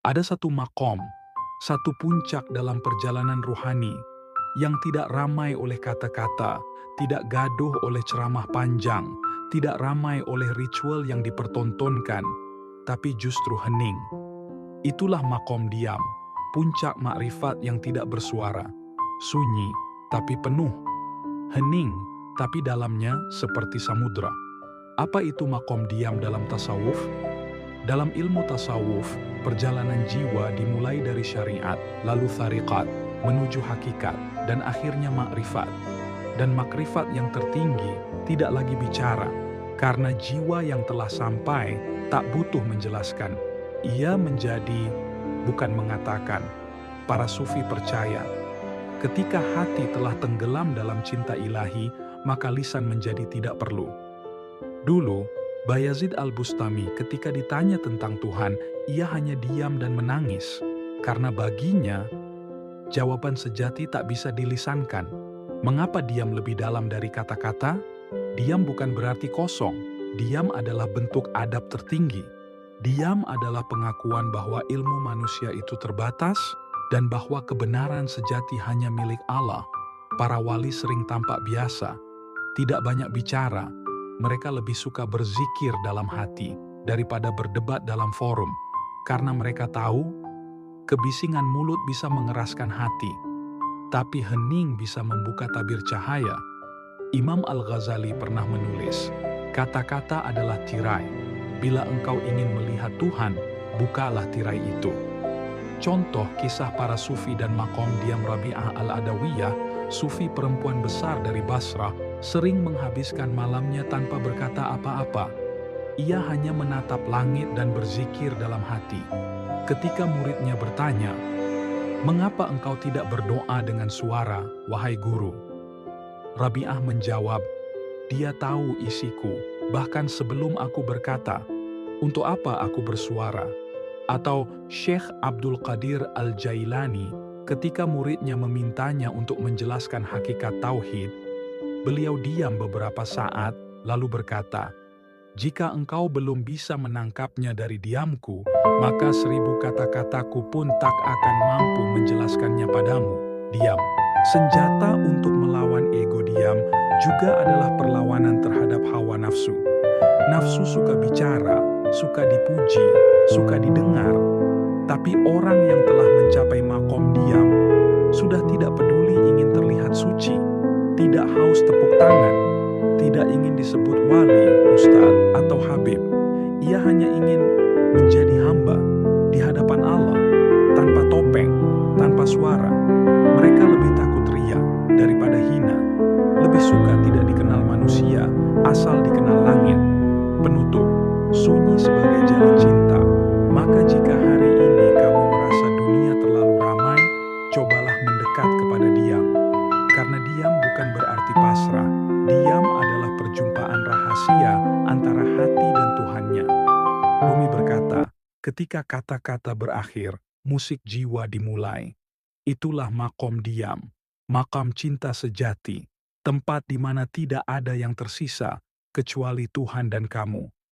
Ada satu makom, satu puncak dalam perjalanan ruhani yang tidak ramai oleh kata-kata, tidak gaduh oleh ceramah panjang, tidak ramai oleh ritual yang dipertontonkan, tapi justru hening. Itulah makom diam, puncak makrifat yang tidak bersuara, sunyi tapi penuh, hening tapi dalamnya seperti samudra. Apa itu makom diam dalam tasawuf? Dalam ilmu tasawuf, perjalanan jiwa dimulai dari syariat, lalu thariqat, menuju hakikat, dan akhirnya makrifat. Dan makrifat yang tertinggi tidak lagi bicara, karena jiwa yang telah sampai tak butuh menjelaskan. Ia menjadi, bukan mengatakan. Para sufi percaya, ketika hati telah tenggelam dalam cinta ilahi, maka lisan menjadi tidak perlu. Dulu, Bayazid al-Bustami ketika ditanya tentang Tuhan, ia hanya diam dan menangis. Karena baginya, jawaban sejati tak bisa dilisankan. Mengapa diam lebih dalam dari kata-kata? Diam bukan berarti kosong. Diam adalah bentuk adab tertinggi. Diam adalah pengakuan bahwa ilmu manusia itu terbatas dan bahwa kebenaran sejati hanya milik Allah. Para wali sering tampak biasa, tidak banyak bicara. Mereka lebih suka berzikir dalam hati daripada berdebat dalam forum, karena mereka tahu kebisingan mulut bisa mengeraskan hati, tapi hening bisa membuka tabir cahaya. Imam Al-Ghazali pernah menulis, kata-kata adalah tirai. Bila engkau ingin melihat Tuhan, bukalah tirai itu. Contoh kisah para sufi dan makom diam Rabi'ah al-Adawiyah, sufi perempuan besar dari Basrah, sering menghabiskan malamnya tanpa berkata apa-apa. Ia hanya menatap langit dan berzikir dalam hati. Ketika muridnya bertanya, "Mengapa engkau tidak berdoa dengan suara, wahai guru?" Rabi'ah menjawab, "Dia tahu isiku, bahkan sebelum aku berkata, untuk apa aku bersuara?" Atau Syekh Abdul Qadir Al-Jailani, ketika muridnya memintanya untuk menjelaskan hakikat tauhid, beliau diam beberapa saat, lalu berkata, "Jika engkau belum bisa menangkapnya dari diamku, maka 1000 kata-kataku pun tak akan mampu menjelaskannya padamu." Diam. Senjata untuk melawan ego diam juga adalah perlawanan terhadap hawa nafsu. Nafsu suka bicara, suka dipuji, suka didengar. Tapi orang yang telah mencapai makom diam, sudah tidak peduli ingin terlihat suci, tidak haus tepuk tangan, tidak ingin disebut wali, ustadz, atau habib. Ia hanya ingin menjadi hamba di hadapan Allah, tanpa topeng, tanpa suara. Mereka lebih takut ria daripada hina, lebih suka tidak dikenal manusia, asal dikenal langit. Penutup, sunyi sebagai jalan cinta. Maka jika hari ini kamu merasa dunia terlalu ramai, cobalah mendekat kepada diam. Karena diam bukan berarti pasrah. Diam adalah perjumpaan rahasia antara hati dan Tuhannya. Rumi berkata, ketika kata-kata berakhir, musik jiwa dimulai. Itulah makom diam, makam cinta sejati, tempat di mana tidak ada yang tersisa kecuali Tuhan dan kamu.